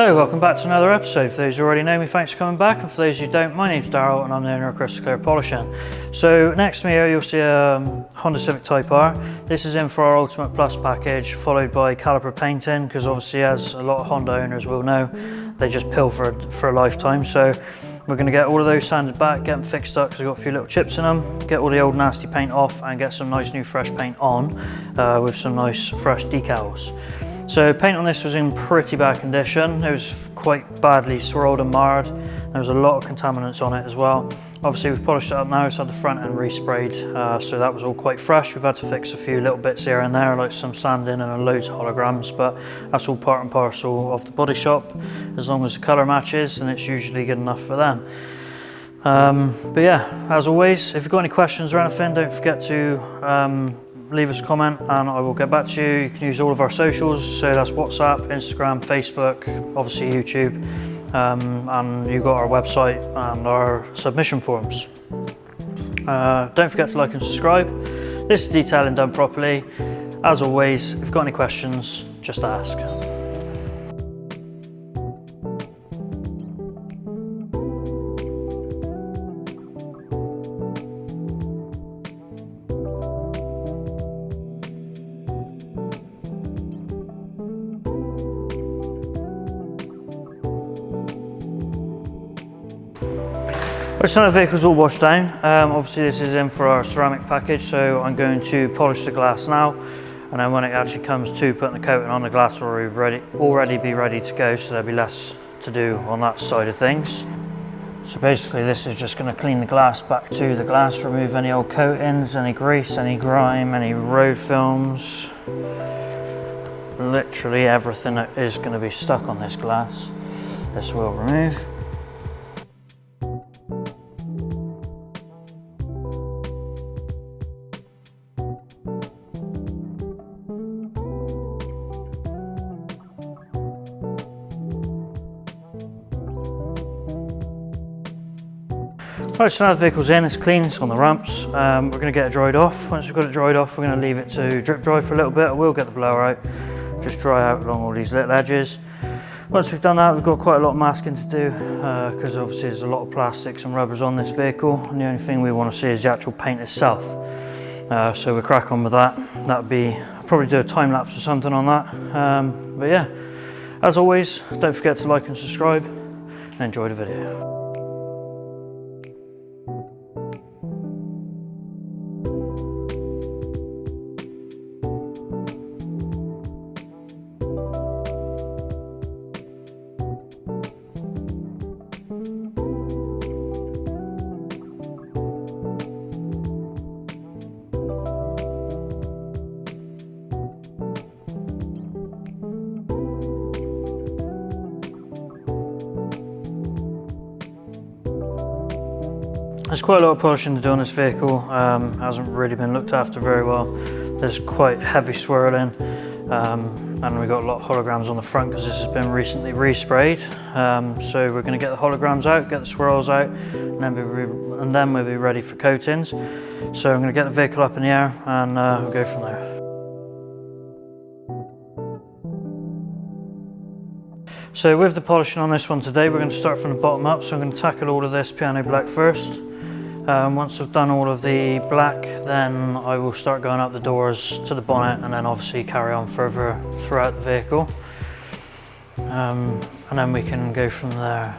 Hello, welcome back to another episode. For those who already know me, thanks for coming back, and for those who don't, my name's Daryl and I'm the owner of Crystal Clear Polishing. So next to me here you'll see a Honda Civic Type R. This is in for our Ultimate Plus package, followed by Caliper Painting, because obviously, as a lot of Honda owners will know, they just pill for a lifetime. So we're going to get all of those sanded back, get them fixed up because we've got a few little chips in them, get all the old nasty paint off and get some nice new fresh paint on with some nice fresh decals. So paint on this was in pretty bad condition. It was quite badly swirled and marred. There was a lot of contaminants on it as well. Obviously we've polished it up now, it's had the front end resprayed, so that was all quite fresh. We've had to fix a few little bits here and there, like some sanding and loads of holograms, but that's all part and parcel of the body shop. As long as the colour matches, then it's usually good enough for them. But yeah, as always, if you've got any questions or anything, don't forget to leave us a comment and I will get back to you. You can use all of our socials, so that's WhatsApp, Instagram, Facebook, obviously YouTube, and you've got our website and our submission forms. Don't forget to like and subscribe. This is detailing done properly. As always, if you've got any questions, just ask. So the vehicle's all washed down. Obviously this is in for our ceramic package, so I'm going to polish the glass now, and then when it actually comes to putting the coating on, the glass will already be ready to go, so there'll be less to do on that side of things. So basically this is just going to clean the glass back to the glass, remove any old coatings, any grease, any grime, any road films. Literally everything that is going to be stuck on this glass, this will remove. Right, so now the vehicle's in, it's clean, it's on the ramps. We're going to get it dried off. Once we've got it dried off, we're going to leave it to drip dry for a little bit. I will get the blower out, just dry out along all these little edges. Once we've done that, we've got quite a lot of masking to do, because obviously there's a lot of plastics and rubbers on this vehicle, and the only thing we want to see is the actual paint itself. So we'll crack on with that. That'll be, I'll probably do a time lapse or something on that. But yeah, as always, don't forget to like and subscribe, and enjoy the video. There's quite a lot of polishing to do on this vehicle. Hasn't really been looked after very well. There's quite heavy swirling, and we've got a lot of holograms on the front because this has been recently resprayed. So we're going to get the holograms out, get the swirls out, and then we'll be ready for coatings. So I'm going to get the vehicle up in the air and we'll go from there. So with the polishing on this one today, we're going to start from the bottom up. So I'm going to tackle all of this piano black first. Once I've done all of the black, then I will start going up the doors to the bonnet and then obviously carry on further throughout the vehicle. And then we can go from there.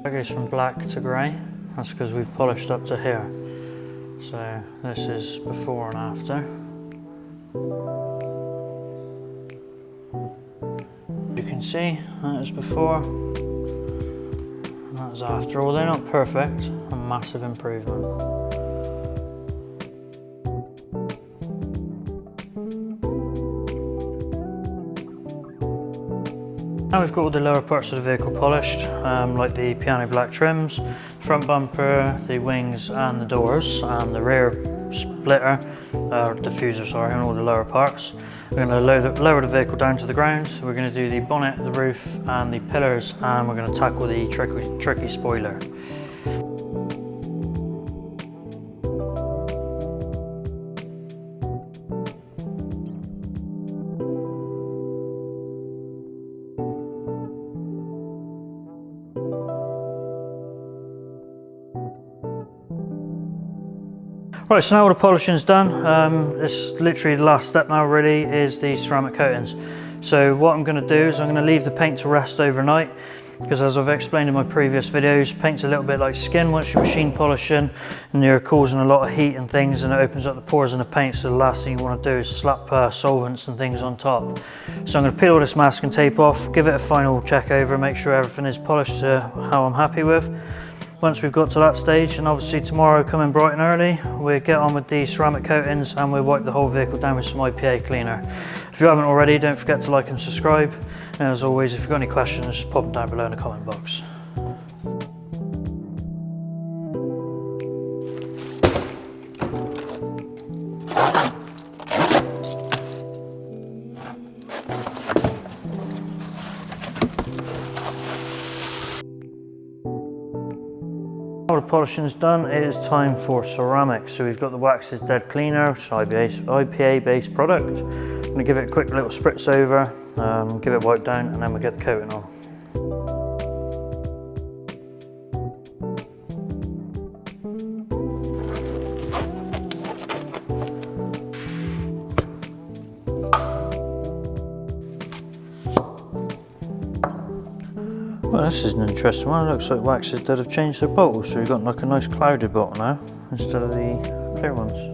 That goes from black to grey. That's because we've polished up to here. So this is before and after. You can see that is before and that is after. Although not perfect, a massive improvement. Now we've got all the lower parts of the vehicle polished, like the piano black trims, front bumper, the wings and the doors, and the rear splitter, diffuser, sorry, and all the lower parts. We're going to lower the vehicle down to the ground. We're going to do the bonnet, the roof and the pillars, and we're going to tackle the tricky spoiler. Right, so now all the polishing's done. It's literally the last step now really is the ceramic coatings. So what I'm going to do is I'm going to leave the paint to rest overnight, because as I've explained in my previous videos, paint's a little bit like skin. Once you machine polishing and you're causing a lot of heat and things, and it opens up the pores in the paint, so the last thing you want to do is slap solvents and things on top. So I'm going to peel all this masking tape off, give it a final check over, make sure everything is polished to how I'm happy with. Once we've got to that stage, and obviously tomorrow coming bright and early, we'll get on with the ceramic coatings and we'll wipe the whole vehicle down with some IPA cleaner. If you haven't already, don't forget to like and subscribe. And as always, if you've got any questions, just pop them down below in the comment box. All the polishing is done, it is time for ceramics. So we've got the Wax is Dead Cleaner, which is an IPA based product. I'm going to give it a quick little spritz over, give it a wipe down, and then we'll get the coating on. Well, this is an interesting one. It looks like Wax is Dead have changed their bottles, so we've got like a nice clouded bottle now instead of the clear ones.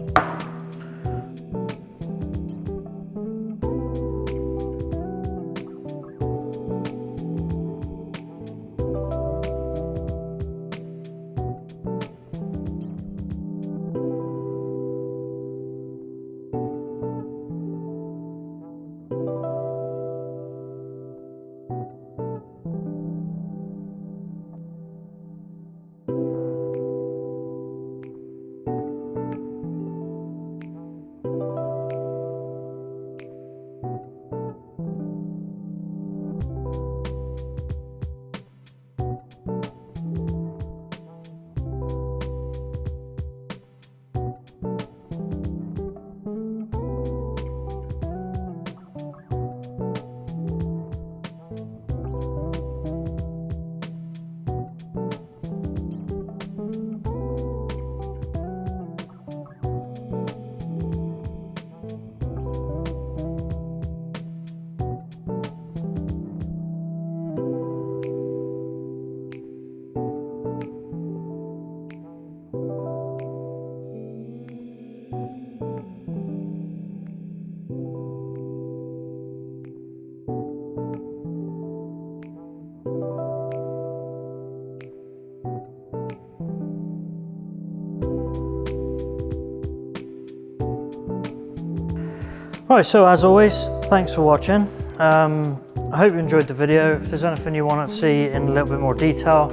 Right, so as always, thanks for watching. I hope you enjoyed the video. If there's anything you want to see in a little bit more detail,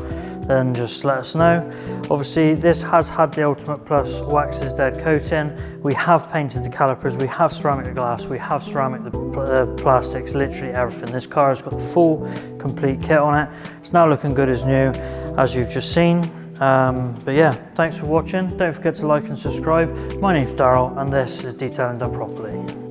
then just let us know. Obviously, this has had the Ultimate Plus Wax is Dead coating. We have painted the calipers, we have ceramic the glass, we have ceramic the plastics, literally everything. This car has got the full, complete kit on it. It's now looking good as new, as you've just seen. But yeah, thanks for watching. Don't forget to like and subscribe. My name's Daryl, and this is Detailing Done Properly.